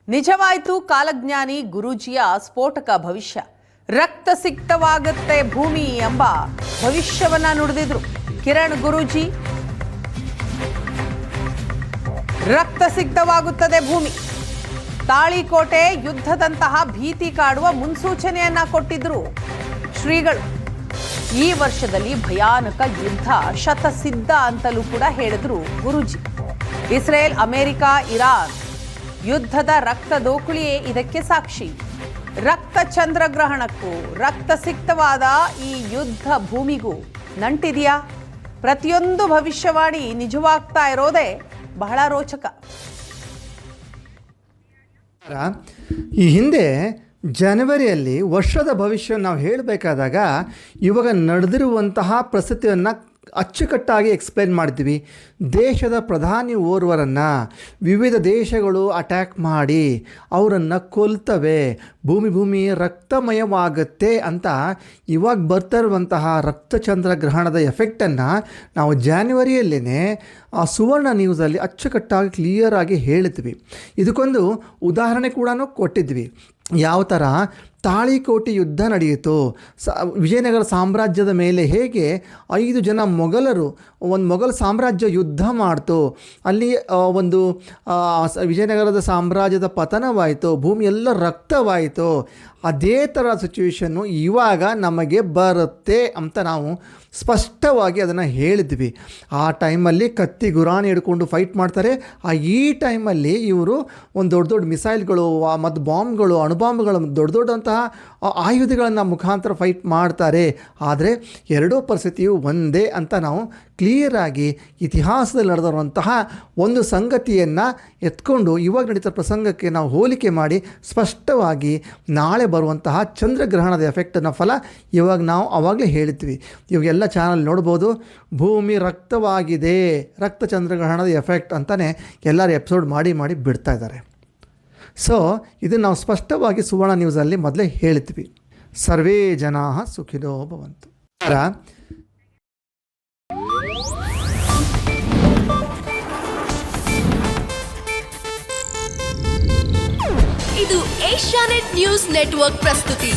ನಿಜವಾಯ್ತು ಕಾಲಜ್ಞಾನಿ ಗುರೂಜಿಯ ಸ್ಫೋಟಕ ಭವಿಷ್ಯ. ರಕ್ತ ಸಿಕ್ತವಾಗುತ್ತೆ ಭೂಮಿ ಎಂಬ ಭವಿಷ್ಯವನ್ನ ನುಡಿದಿದ್ರು ಕಿರಣ್ ಗುರೂಜಿ. ರಕ್ತ ಸಿಕ್ತವಾಗುತ್ತದೆ ಭೂಮಿ. ತಾಳಿಕೋಟೆ ಯುದ್ಧದಂತಹ ಭೀತಿ ಕಾಡುವ ಮುನ್ಸೂಚನೆಯನ್ನ ಕೊಟ್ಟಿದ್ರು ಶ್ರೀಗಳು. ಈ ವರ್ಷದಲ್ಲಿ ಭಯಾನಕ ಯುದ್ಧ ಶತಸಿದ್ಧ ಅಂತಲೂ ಕೂಡ ಹೇಳಿದ್ರು ಗುರೂಜಿ. ಇಸ್ರೇಲ್, ಅಮೆರಿಕ, ಇರಾನ್ ಯುದ್ಧದ ರಕ್ತ ದೋಕುಳಿಯೇ ಇದಕ್ಕೆ ಸಾಕ್ಷಿ. ರಕ್ತ ಚಂದ್ರಗ್ರಹಣಕ್ಕೂ ರಕ್ತ ಸಿಕ್ತವಾದ ಈ ಯುದ್ಧ ಭೂಮಿಗೂ ನಂಟಿದೆಯಾ? ಪ್ರತಿಯೊಂದು ಭವಿಷ್ಯವಾಣಿ ನಿಜವಾಗ್ತಾ ಇರೋದೇ ಬಹಳ ರೋಚಕ. ಈ ಹಿಂದೆ ಜನವರಿಯಲ್ಲಿ ವರ್ಷದ ಭವಿಷ್ಯ ನಾವು ಹೇಳಬೇಕಾದಾಗ ಇವಾಗ ನಡೆದಿರುವಂತಹ ಪರಿಸ್ಥಿತಿಯನ್ನು ಅಚ್ಚುಕಟ್ಟಾಗಿ ಎಕ್ಸ್ಪ್ಲೇನ್ ಮಾಡ್ತೀವಿ. ದೇಶದ ಪ್ರಧಾನಿ ಓರ್ವರನ್ನು ವಿವಿಧ ದೇಶಗಳು ಅಟ್ಯಾಕ್ ಮಾಡಿ ಅವರನ್ನು ಕೊಲ್ತವೆ, ಭೂಮಿ ರಕ್ತಮಯವಾಗುತ್ತೆ ಅಂತ ಇವಾಗ ಬರ್ತಾ ಇರುವಂತಹ ರಕ್ತಚಂದ್ರ ಗ್ರಹಣದ ಎಫೆಕ್ಟನ್ನು ನಾವು ಜಾನ್ವರಿಯಲ್ಲೇ ಆ ಸುವರ್ಣ ನ್ಯೂಸಲ್ಲಿ ಅಚ್ಚುಕಟ್ಟಾಗಿ ಕ್ಲಿಯರಾಗಿ ಹೇಳ್ತೀವಿ. ಇದಕ್ಕೊಂದು ಉದಾಹರಣೆ ಕೂಡ ಕೊಟ್ಟಿದ್ವಿ. ಯಾವ ಥರ ತಾಳಿಕೋಟೆ ಯುದ್ಧ ನಡೆಯಿತು, ವಿಜಯನಗರ ಸಾಮ್ರಾಜ್ಯದ ಮೇಲೆ ಹೇಗೆ 5 ಜನ ಮೊಘಲರು ಒಂದು ಮೊಘಲ್ ಸಾಮ್ರಾಜ್ಯ ಯುದ್ಧ ಮಾಡ್ತು, ಅಲ್ಲಿ ಒಂದು ವಿಜಯನಗರದ ಸಾಮ್ರಾಜ್ಯದ ಪತನವಾಯಿತು, ಭೂಮಿ ಎಲ್ಲ ರಕ್ತವಾಯಿತು. ಅದೇ ಥರ ಸಿಚುವೇಶನ್ನು ಇವಾಗ ನಮಗೆ ಬರುತ್ತೆ ಅಂತ ನಾವು ಸ್ಪಷ್ಟವಾಗಿ ಅದನ್ನು ಹೇಳಿದ್ವಿ. ಆ ಟೈಮಲ್ಲಿ ಕತ್ತಿ ಗುರಾಣಿ ಹಿಡ್ಕೊಂಡು ಫೈಟ್ ಮಾಡ್ತಾರೆ. ಈ ಟೈಮಲ್ಲಿ ಇವರು ಒಂದು ದೊಡ್ಡ ಮಿಸೈಲ್ಗಳು ಮತ್ತು ಬಾಂಬ್ಗಳು, ಅಣುಬಾಂಬ್ಗಳು, ದೊಡ್ಡಂತಹ ಆಯುಧಗಳನ್ನು ಮುಖಾಂತರ ಫೈಟ್ ಮಾಡ್ತಾರೆ. ಆದರೆ ಎರಡೂ ಪರಿಸ್ಥಿತಿಯು ಒಂದೇ ಅಂತ ನಾವು ಕ್ಲಿಯರಾಗಿ ಇತಿಹಾಸದಲ್ಲಿ ನಡೆದಿರುವಂತಹ ಒಂದು ಸಂಗತಿಯನ್ನು ಎತ್ಕೊಂಡು ಇವಾಗ ನಡೀತಾ ಪ್ರಸಂಗಕ್ಕೆ ನಾವು ಹೋಲಿಕೆ ಮಾಡಿ ಸ್ಪಷ್ಟವಾಗಿ ನಾಳೆ ಬರುವಂತಹ ಚಂದ್ರಗ್ರಹಣದ ಎಫೆಕ್ಟನ್ನು ಫಲ ಇವಾಗ ನಾವು ಆವಾಗಲೇ ಹೇಳಿದ್ವಿ. ಇವಾಗೆಲ್ಲ ಚಾನಲ್ ನೋಡ್ಬೋದು. ಭೂಮಿ ರಕ್ತವಾಗಿದೆ, ರಕ್ತ ಚಂದ್ರಗ್ರಹಣದ ಎಫೆಕ್ಟ್ ಅಂತಲೇ ಎಲ್ಲರೂ ಎಪಿಸೋಡ್ ಮಾಡಿ ಬಿಡ್ತಾ ಇದ್ದಾರೆ. ಸೊ ಇದನ್ನು ನಾವು ಸ್ಪಷ್ಟವಾಗಿ ಸುವರ್ಣ ನ್ಯೂಸಲ್ಲಿ ಮೊದಲೇ ಹೇಳ್ತೀವಿ. ಸರ್ವೇ ಜನಾ ಸುಖಿನೋ ಭವಂತು. ಇದು ಏಷ್ಯಾನೆಟ್ ನ್ಯೂಸ್ ನೆಟ್ವರ್ಕ್ ಪ್ರಸ್ತುತಿ.